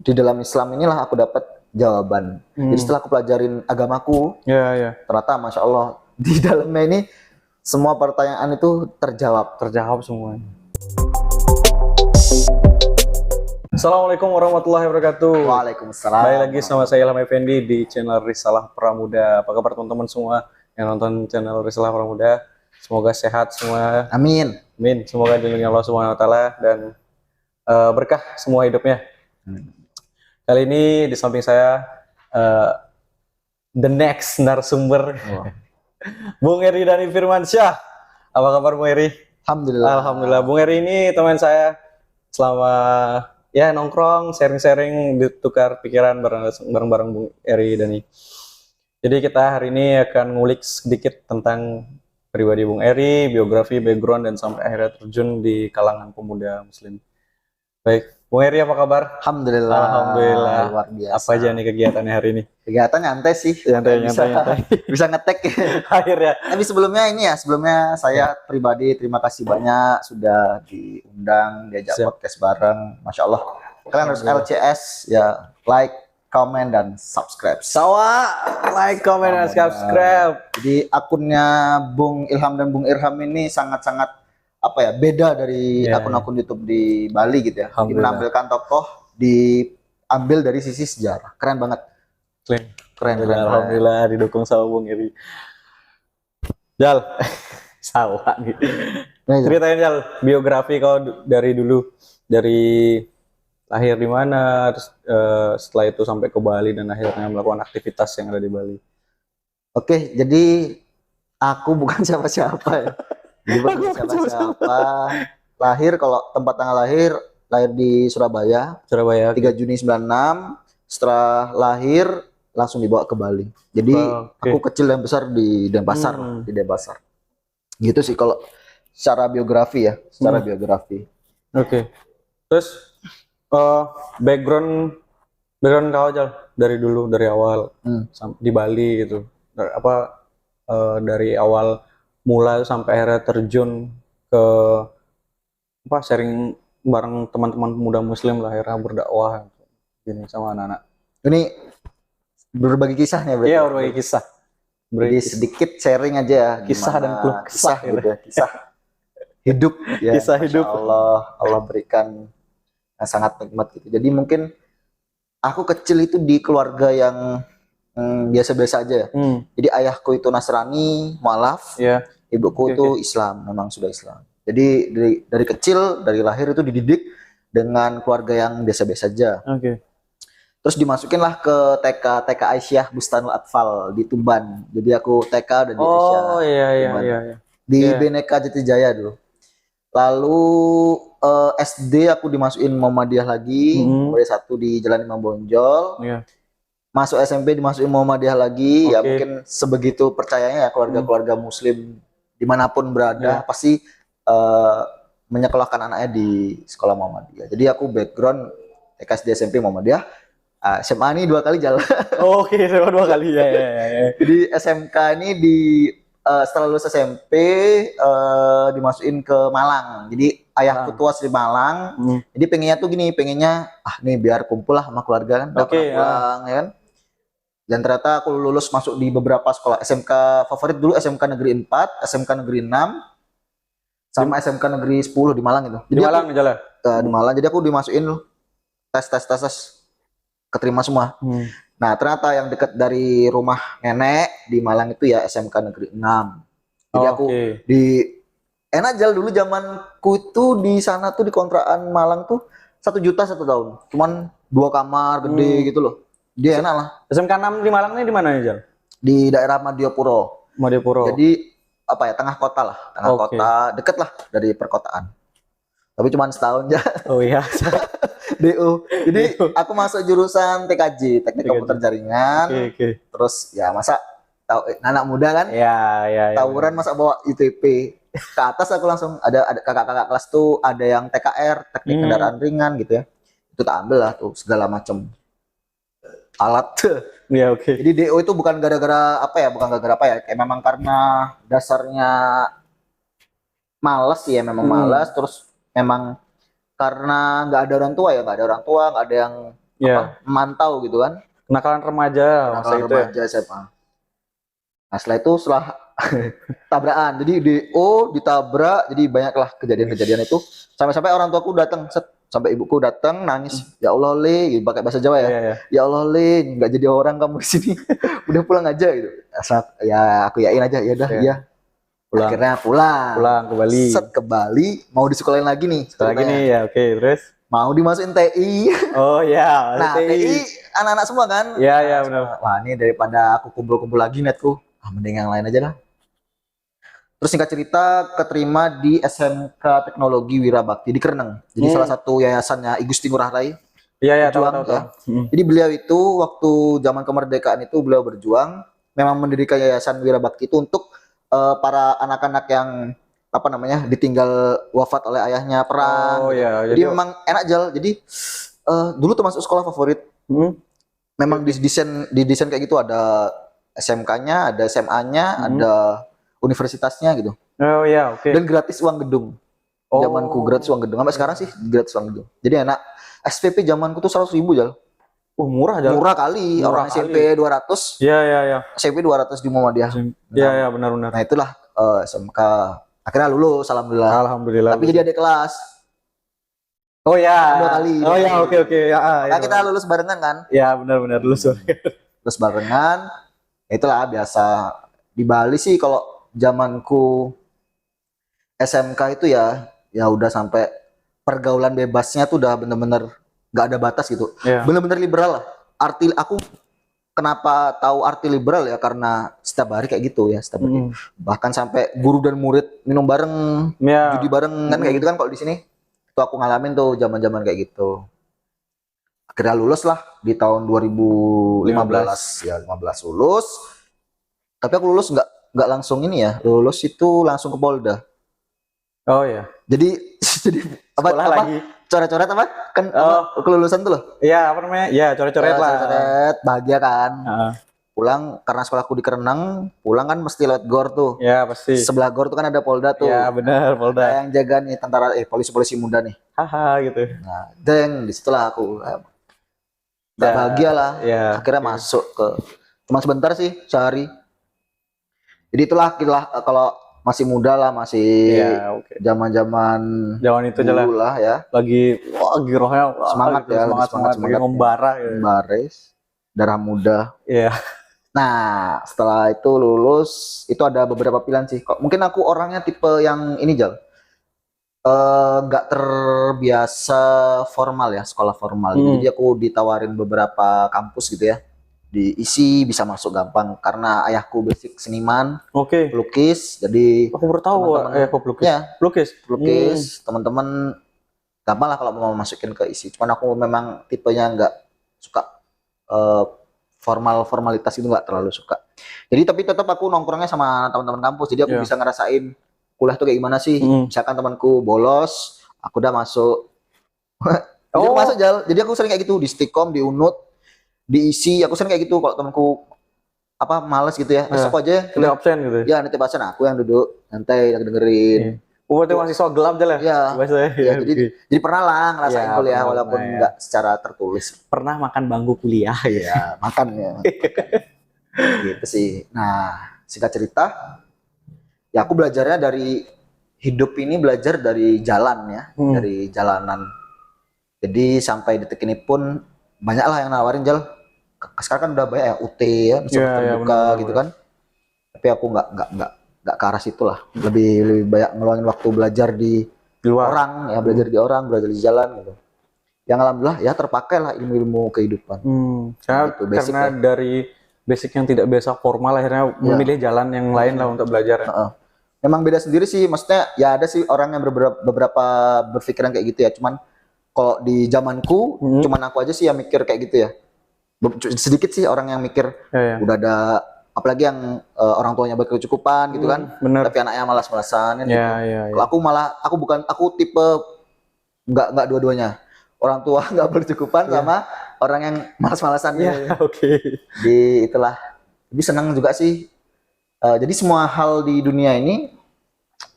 di dalam Islam inilah aku dapat jawaban. Jadi setelah aku pelajarin agamaku, ternyata Masya Allah di dalamnya ini semua pertanyaan itu Terjawab semua. Assalamualaikum warahmatullahi wabarakatuh. Waalaikumsalam. Baik lagi sama saya Ilham Effendi di channel Risalah Pramuda. Apa kabar teman-teman semua yang nonton channel Risalah Pramuda? Semoga sehat semua. Amin. Amin. Semoga dilindungi Allah Subhanahu wa taala dan berkah semua hidupnya. Kali ini di samping saya the next narasumber Bung Eri Dhani Firmansyah. Apa kabar Bung Eri? Alhamdulillah. Alhamdulillah. Bung Eri ini teman saya selama ya nongkrong, sharing-sharing, ditukar pikiran bareng-bareng Bung Eri Dhani. Jadi kita hari ini akan ngulik sedikit tentang pribadi Bung Eri, biografi, background, dan sampai akhirnya terjun di kalangan pemuda Muslim. Baik, Bung Eri apa kabar? Alhamdulillah. Alhamdulillah. Luar biasa. Apa aja nih kegiatannya hari ini? Kegiatan nyantai sih. Nyantai. Bisa ngetek. Akhirnya. Tapi sebelumnya saya pribadi terima kasih banyak sudah diundang, diajak podcast bareng. Masya Allah. Kalian harus LCS ya, like, comment, dan subscribe. Like, comment, dan subscribe. Jadi akunnya Bung Ilham dan Bung Irham ini sangat-sangat beda dari akun-akun YouTube di Bali gitu ya. Jadi menampilkan tokoh diambil dari sisi sejarah. Keren banget. Keren. Alhamdulillah didukung sama Bung Eri. Jal, sawah gitu. Ceritain Jal, biografi kau dari dulu, dari lahir di mana, terus setelah itu sampai ke Bali dan akhirnya melakukan aktivitas yang ada di Bali. Oke, jadi aku bukan siapa-siapa ya. Jadi bukan siapa-siapa. Lahir kalau tempat tanggal lahir di Surabaya. 3 Juni 96. Setelah lahir langsung dibawa ke Bali. Jadi aku kecil dan besar di Denpasar, Gitu sih kalau secara biografi ya, Oke. Terus background kau aja dari dulu, dari awal di Bali gitu. Dari awal mulai sampai akhirnya terjun ke sharing bareng teman-teman pemuda Muslim lah, akhirnya berdakwah gini sama anak-anak. Ini berbagi kisah nih berarti. Iya, berbagi kisah. Jadi sedikit sharing aja ya. Kisah dan keluh kesah gitu ya. Kisah hidup ya. Kisah hidup. Allah berikan yang sangat nikmat gitu. Jadi mungkin aku kecil itu di keluarga yang biasa-biasa aja ya. Jadi ayahku itu Nasrani, mualaf. Ibuku itu Islam, memang sudah Islam. Jadi dari kecil, dari lahir itu dididik dengan keluarga yang biasa-biasa aja. Terus dimasukinlah ke TK Aisyah Bustanul Atfal di Tuban. Jadi aku TK dan di Aisyah. Iya. Di BNK Jatijaya dulu. Lalu SD aku dimasukin Muhammadiyah lagi, Muhammadiyah 1 di Jalan Imam Bonjol. Masuk SMP dimasukin Muhammadiyah lagi. Ya mungkin sebegitu percayanya ya keluarga-keluarga Muslim dimanapun berada pasti menyekolahkan anaknya di sekolah Muhammadiyah. Jadi aku background TK SD SMP Muhammadiyah. SMA ini 2 kali jalan. SMA 2 kali ya. Jadi SMK ini setelah lulus SMP dimasukin ke Malang. Jadi ayahku tua di Malang. Jadi pengennya nih biar kumpul lah sama keluarga kan. Pulang, ya kan. Dan ternyata aku lulus masuk di beberapa sekolah SMK favorit dulu, SMK Negeri 4, SMK Negeri 6, sama SMK Negeri 10 di Malang itu. Jadi di Malang. Jadi aku dimasukin tes keterima semua. Nah, ternyata yang dekat dari rumah nenek di Malang itu ya SMK Negeri 6. Jadi aku enak aja dulu zamanku itu di sana tuh di kontrakan Malang tuh 1 juta 1 tahun. Cuman 2 kamar gede gitu loh. Dia enak lah. SMK 6 di Malang ini di mana ya, Jal? Di daerah Madiopuro. Jadi tengah kota lah, kota, deket lah dari perkotaan. Tapi cuma setahun aja. Oh iya. DU. Jadi aku masuk jurusan TKJ, Teknik Komputer Jaringan. Terus ya masa tahu anak muda kan? Iya. Tawuran masa bawa ITP. Ke atas aku langsung ada kakak-kakak kelas tuh ada yang TKR, Teknik Kendaraan Ringan gitu ya. Itu tak ambil lah tuh segala macam alat. Jadi DO itu bukan gara-gara kayak memang karena dasarnya malas ya, memang malas, terus memang karena nggak ada orang tua, nggak ada yang memantau gitu kan. Kenakalan remaja masa Kenakalan itu ya. remaja SMA. Nah setelah tabrakan, jadi DO ditabrak, jadi banyaklah kejadian-kejadian itu. Sampai-sampai orang tuaku datang, sampai ibuku datang nangis, ya Allah Le, gitu, pakai bahasa Jawa ya, ya Allah Le, nggak jadi orang kamu di sini, udah pulang aja gitu. Ya aku yain aja, ya udah, ya. Akhirnya pulang ke Bali. Ke Bali, mau disekolahin lagi nih. Lagi nih ya, oke, terus mau dimasukin TI. Oh ya, nah TI anak-anak semua kan. Iya benar. Wah ini daripada aku kumpul-kumpul lagi netku, mending yang lain aja lah. Terus singkat cerita keterima di SMK Teknologi Wirabakti di Kereneng. Jadi salah satu yayasannya I Gusti Ngurah Rai. Iya tahu. Jadi beliau itu waktu zaman kemerdekaan itu beliau berjuang memang mendirikan yayasan Wirabakti itu untuk para anak-anak yang ditinggal wafat oleh ayahnya perang. Oh iya. Jadi memang enak Jal. Jadi dulu termasuk sekolah favorit. Memang didesain kayak gitu, ada SMK-nya, ada SMA-nya, ada universitasnya gitu. Oh iya, oke. Dan gratis uang gedung. Zamanku gratis uang gedung. Sampai sekarang sih gratis uang gedung. Jadi enak. SPP zamanku tuh 100.000 Jal. Murah Jal. Murah kali. Orang SMP 200. Iya. SMP 200 di Muhammadiyah. Iya benar. Nah itulah SMK. Akhirnya lulus, alhamdulillah. Tapi jadi adik kelas. Oh ya. 2 kali. Oh ya, oke. Nah, kita lulus barengan kan? Ya benar lulus. Lulus barengan. Itulah biasa. Di Bali sih kalau zamanku SMK itu ya udah sampai pergaulan bebasnya tuh udah bener-bener nggak ada batas gitu. Bener-bener liberal lah. Aku kenapa tahu arti liberal ya karena setiap hari kayak gitu ya, setiap hari. Bahkan sampai guru dan murid minum bareng, judi bareng kan kayak gitu kan. Kalau di sini tuh aku ngalamin tuh zaman-zaman kayak gitu. Akhirnya lulus lah di tahun 2015. Ya 15 lulus. Tapi aku lulus nggak langsung ini ya, lulus itu langsung ke Polda. Oh ya. Jadi apa lagi? Coret-coret apa? Kan kelulusan tuh loh. Iya, apa namanya? Iya, coret-coret lah. Coret, bahagia kan. Pulang karena sekolahku di Kereneng, pulang kan mesti lewat GOR tuh. Ya, pasti. Sebelah GOR tuh kan ada Polda tuh. Ya, benar, Polda. Yang jaga nih tentara polisi-polisi muda nih. Haha gitu. Nah, disitulah aku bahagia lah. Ya, akhirnya masuk ke cuma sebentar sih, sehari. Jadi itulah kalau masih muda lah, masih zaman-zaman itu dulu lah ya. Lagi girohnya semangat ya, semangat membara ya. Baris, darah muda. Iya. Nah, setelah itu lulus, itu ada beberapa pilihan sih. Mungkin aku orangnya tipe yang ini Jal. Nggak terbiasa formal ya, sekolah formal. Jadi aku ditawarin beberapa kampus gitu ya. Diisi bisa masuk gampang karena ayahku basic seniman, pelukis. Jadi aku baru tahu ayahku pelukis. Ya, pelukis. Teman-teman gampang lah kalau mau masukin ke isi. Cuman aku memang tipenya nggak suka formalitas itu, nggak terlalu suka. Jadi tapi tetap aku nongkrongnya sama teman-teman kampus. Jadi aku bisa ngerasain kuliah tuh kayak gimana sih. Misalkan temanku bolos, aku udah masuk. Jadi aku masuk Jal. Jadi aku sering kayak gitu di Stikom, di Unut, diisi. Aku sering kayak gitu kalau temanku males gitu ya. Besok aja udah absen gitu. Ya nanti absen, aku yang duduk santai dengerin. Berarti masih soal gelap aja lah. Jadi pernah lah ngerasain kuliah walaupun nggak secara tertulis. Pernah makan bangku kuliah ya. Makan ya. Gitu sih. Nah, singkat cerita, ya aku belajarnya dari hidup ini, belajar dari jalan ya, dari jalanan. Jadi sampai detik ini pun banyak lah yang nawarin Jal. Sekarang kan udah banyak ya UT ya, terbuka gitu kan. Tapi aku nggak ke arah situ lah. Lebih banyak ngeluangin waktu belajar di luar. Orang ya, belajar di orang, belajar di jalan gitu. Yang alhamdulillah ya terpakai lah ilmu-ilmu kehidupan. Karena dari basic yang tidak biasa formal akhirnya memilih jalan yang lain lah untuk belajar. Memang beda sendiri sih, maksudnya ya ada sih orang yang beberapa berpikiran kayak gitu ya. Cuman kalau di zamanku cuman aku aja sih yang mikir kayak gitu ya. Sedikit sih orang yang mikir udah ada, apalagi yang orang tuanya berkecukupan gitu kan. Tapi anaknya malas-malasan gitu. Kalau aku tipe nggak dua-duanya. Orang tua nggak berkecukupan sama orang yang malas-malasan. Di itulah. Tapi senang juga sih. Jadi semua hal di dunia ini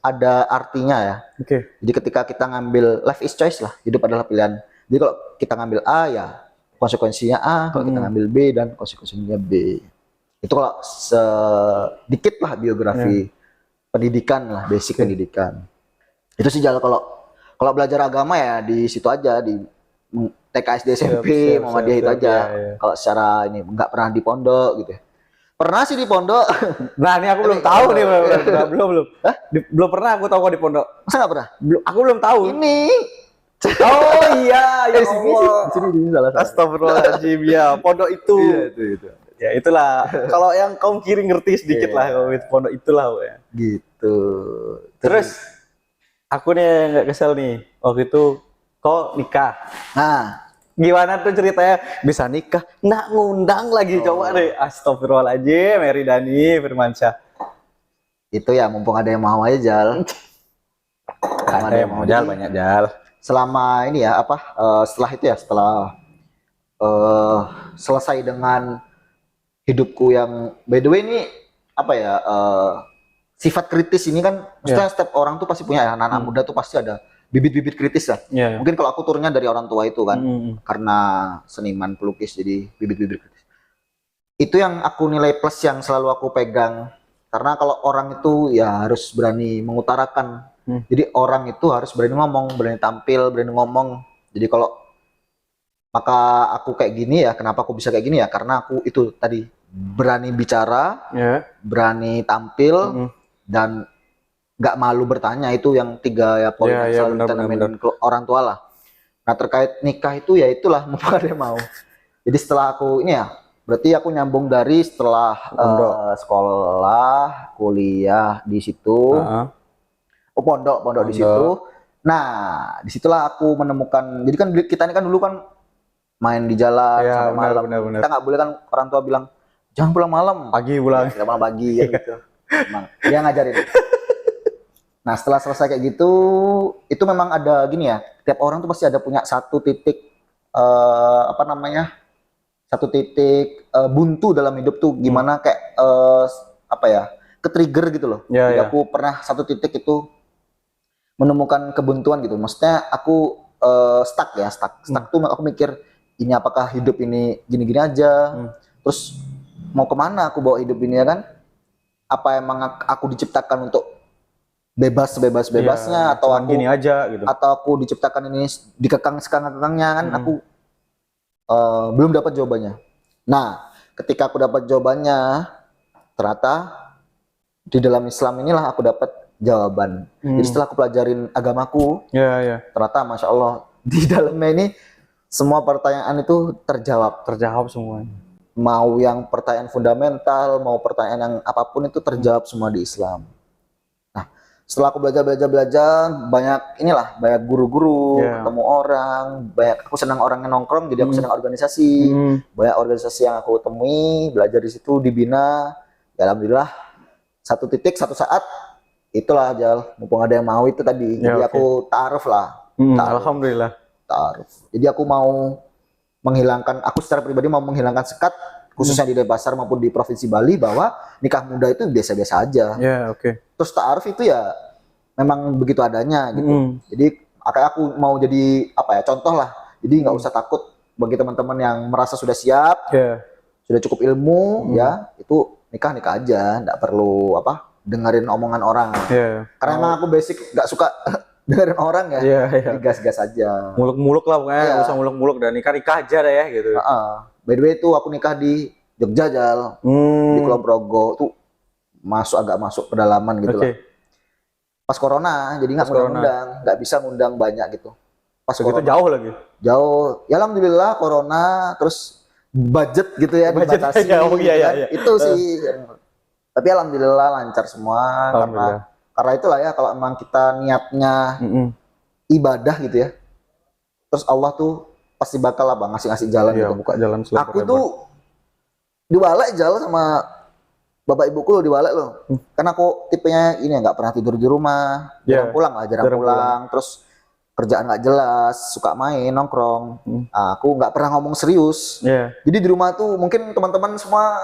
ada artinya ya. Jadi ketika kita ngambil, life is choice lah, hidup adalah pilihan. Jadi kalau kita ngambil A ya konsekuensinya A, kalau kita ngambil B dan konsekuensinya B. Itu kalau sedikit lah biografi pendidikan lah, basic pendidikan. Itu sih Jal, kalau belajar agama ya di situ aja, di TK, SD, SMP, Muhammadiyah itu aja. Kalau secara ini nggak pernah di pondok gitu. Pernah sih di pondok. Nah, ini aku belum tahu nih, belum. Hah? Belum pernah aku tahu kok di pondok. Masa nggak pernah? Aku belum tahu. Ini. Oh iya, ya Allah. Di sini salah. Astagfirullahaladzim, ya pondok itu. Iya, itu. Ya itulah. Kalau yang kaum kiri ngerti sedikit lah kalau itu pondok itulah ya. Gitu. Terus aku nih nggak kesel nih. Waktu itu kau nikah. Nah, gimana tuh ceritanya bisa nikah? Nak ngundang lagi coba deh. Astagfirullahaladzim, Eri Dani Firmansyah. Itu ya mumpung ada yang mau aja Jal. Ada yang mau Jal, banyak Jal. Selama ini ya setelah itu ya, setelah selesai dengan hidupku yang by the way ini apa ya, sifat kritis ini kan maksudnya setiap orang tuh pasti punya ya, anak-anak muda tuh pasti ada bibit-bibit kritis lah. Mungkin kalau aku turunnya dari orang tua itu kan, karena seniman pelukis jadi bibit-bibit kritis. Itu yang aku nilai plus yang selalu aku pegang, karena kalau orang itu ya harus berani mengutarakan. Jadi orang itu harus berani ngomong, berani tampil, berani ngomong. Jadi kalau maka aku kayak gini ya, kenapa aku bisa kayak gini ya? Karena aku itu tadi berani bicara, berani tampil, dan nggak malu bertanya. Itu yang 3 ya poin yang selalu ditanemin orang tua lah. Nah terkait nikah itu ya itulah mumpung ada yang mau. Jadi setelah aku ini ya, berarti aku nyambung dari setelah sekolah, kuliah di situ. Pondok di situ. Nah, disitulah aku menemukan. Jadi kan kita ini kan dulu kan main di jalan sampai malam. Kita nggak boleh kan, orang tua bilang jangan pulang malam. Pagi pulang. Kita pulang pagi ya gitu. Emang dia ngajarin. Nah, setelah selesai kayak gitu, itu memang ada gini ya. Tiap orang tuh pasti ada punya satu titik satu titik buntu dalam hidup tuh gimana kayak ke-trigger gitu loh. Jadi aku pernah satu titik itu menemukan kebuntuan gitu. Maksudnya aku stuck tuh aku mikir ini apakah hidup ini gini-gini aja. Terus mau kemana aku bawa hidup ini ya kan? Apa emang aku diciptakan untuk bebas sebebas-bebasnya atau aku gini aja gitu. Atau aku diciptakan ini dikekang sekang-kekangnya kan? Aku belum dapat jawabannya. Nah, ketika aku dapat jawabannya, ternyata di dalam Islam inilah aku dapat jawaban. Jadi setelah aku pelajarin agamaku, ternyata masya Allah di dalamnya ini semua pertanyaan itu terjawab semua. Mau yang pertanyaan fundamental, mau pertanyaan yang apapun itu terjawab semua di Islam. Nah, setelah aku belajar banyak guru-guru, ketemu orang, aku senang orangnya nongkrong, jadi aku senang organisasi. Banyak organisasi yang aku temui, belajar di situ, dibina. Ya, alhamdulillah satu saat itulah Jal, mumpung ada yang mau itu tadi. Jadi aku ta'aruf lah. Alhamdulillah. Ta'aruf. Jadi aku mau aku secara pribadi mau menghilangkan sekat, khususnya di Denpasar maupun di Provinsi Bali, bahwa nikah muda itu biasa-biasa aja. Terus ta'aruf itu ya memang begitu adanya gitu. Jadi aku mau jadi contoh lah. Jadi nggak usah takut bagi teman-teman yang merasa sudah siap, sudah cukup ilmu, ya itu nikah aja, nggak perlu dengerin omongan orang. Karena emang aku basic nggak suka dengerin orang ya. Gas-gas aja. Muluk-muluk lah pokoknya, nggak usah muluk-muluk, dan nikah aja deh ya gitu. By the way itu aku nikah di Jogja Jal, di Kulon Progo tuh agak masuk pedalaman gitu lah. Pas corona, jadi nggak bisa ngundang banyak gitu. Pas corona jauh lagi. Jauh. Ya alhamdulillah corona, terus budget gitu ya dibatasi. Itu sih. Tapi alhamdulillah lancar semua, karena itulah ya, kalau emang kita niatnya ibadah gitu ya, terus Allah tuh pasti bakal ngasih jalan gitu. Buka jalan. Aku tuh diwalek jalan sama bapak ibuku loh, diwalek loh. Karena aku tipenya ini nggak pernah tidur di rumah, jarang pulang. Terus kerjaan nggak jelas, suka main nongkrong. Aku nggak pernah ngomong serius. Jadi di rumah tuh mungkin teman-teman semua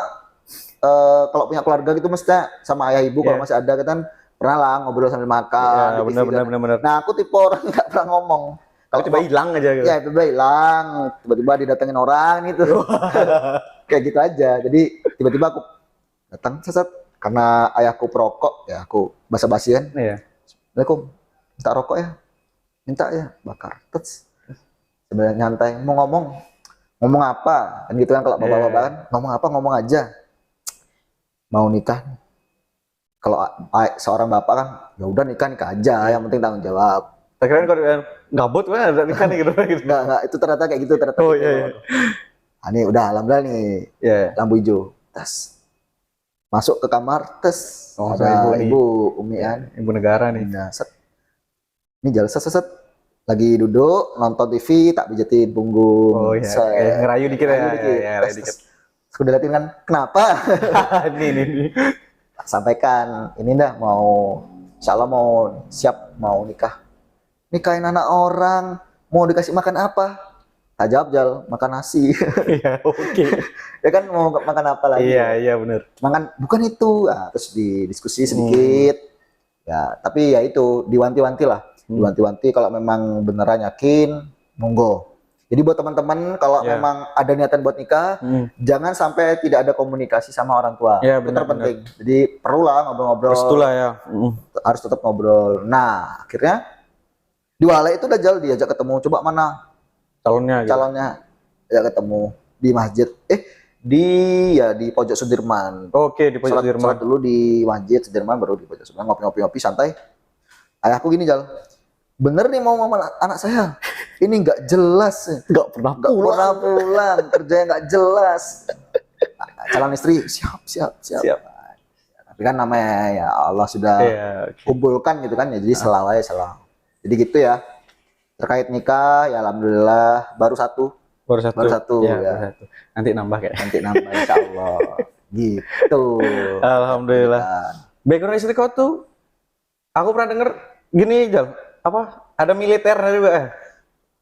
kalau punya keluarga gitu mestinya sama ayah ibu kalau masih ada kan pernah lah ngobrol sambil makan. Benar. Nah aku tipe orang nggak pernah ngomong. tiba hilang aja gitu. Ya tiba-tiba hilang, tiba-tiba didatengin orang gitu. Kayak gitu aja. Jadi tiba-tiba aku datang seset karena ayahku perokok, ya aku basa-basi kan. Iya. Assalamualaikum, minta rokok ya, minta ya, bakar. Terus sebenarnya nyantai, mau ngomong apa? Kan gitu kan kalau bapak-bapak kan, ngomong apa ngomong aja. Mau nikah. Kalau seorang bapak kan, ya udah nikah aja, yang penting tanggung jawab. Tak kira kalau gabut kan ada nikah nih gitu. Enggak, itu ternyata kayak gitu ternyata. Oh gitu. iya. Nah, ini udah alhamdulillah nih, lampu hijau. Tes. Masuk ke kamar, tes. Ada ibu Umi kan, ibu negara nih. Nah, set. Ini jalan set. Lagi duduk nonton TV, tak pijetin punggung. Oh iya. Ngerayu dikit ya. Ngerayu dikit. Sudah liatin kan, kenapa? Ini. Sampaikan, ini dah mau, insya Allah mau siap mau nikah. Nikahin anak orang, mau dikasih makan apa? Tak jawab Jal, makan nasi. Iya, oke. Ya kan mau makan apa lagi? Iya benar. Makan bukan itu. Nah, terus didiskusi sedikit. Ya, tapi ya itu diwanti-wanti lah. Diwanti-wanti kalau memang beneran yakin, monggo. Jadi buat teman-teman kalau memang ada niatan buat nikah, jangan sampai tidak ada komunikasi sama orang tua. Ya, itu terpenting. Jadi perlulah ngobrol-ngobrol. Pastilah ya. Harus tetap ngobrol. Nah, akhirnya di Walai itu Dajjal diajak ketemu. Coba mana calonnya? Ya ketemu di masjid. Di pojok Sudirman. Oke, di pojok Sudirman. Salat dulu di masjid Sudirman, baru di pojok Sudirman ngopi-ngopi santai. Ayahku gini Jal, bener nih mau mama anak saya. Ini nggak jelas, nggak pernah pulang, kerjanya nggak jelas. Calon istri siap. Tapi kan namanya ya Allah sudah kumpulkan gitu kan ya, jadi salah. Jadi gitu ya. Terkait nikah ya alhamdulillah baru satu. Ya. Nanti nambah insya Allah. Gitu. Alhamdulillah. Background istri kau tuh, aku pernah denger gini Jal, apa ada militer juga?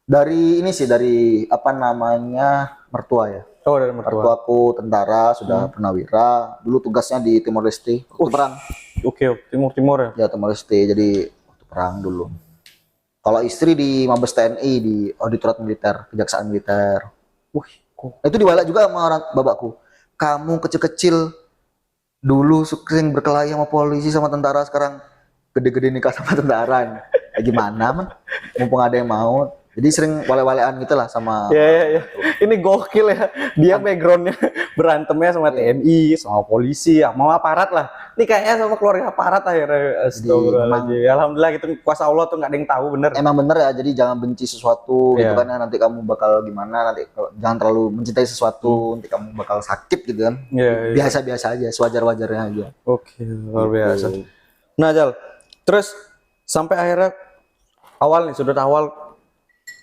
Dari ini sih, dari apa namanya mertua ya. Oh, dari mertua. Mertuaku tentara, sudah purnawira. Dulu tugasnya di Timor Leste waktu perang. Oke, Timur ya. Ya Timor Leste, jadi waktu perang dulu. Kalau istri di Mabes TNI, di Auditorat Militer, Kejaksaan Militer. Itu diwala juga sama orang babakku. Kamu kecil-kecil dulu sering berkelahi sama polisi sama tentara, sekarang gede-gede nikah sama tentara. Gimana man? Mumpung ada yang mau. Jadi sering wale-walean gitu lah sama. Ya. Ini gokil ya. Dia backgroundnya berantemnya sama TNI, sama polisi, sama aparat lah. Ini kayaknya sama keluarga aparat akhirnya. Astagfirullahaladzim. Alhamdulillah gitu, kuasa Allah tuh nggak ada yang tahu bener. Emang bener ya. Jadi jangan benci sesuatu gitu kan ya. Nanti kamu bakal gimana? Nanti jangan terlalu mencintai sesuatu. Nanti kamu bakal sakit gitu kan. Biasa-biasa aja, sewajar-wajarnya aja. Oke, luar biasa. Nah Jal, terus sampai akhirnya sudut awal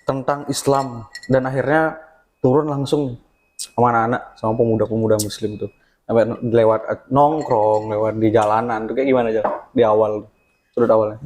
tentang Islam dan akhirnya turun langsung sama anak-anak, sama pemuda-pemuda Muslim tuh, sampai lewat nongkrong, lewat di jalanan tuh kayak gimana aja di awal, sudut awalnya?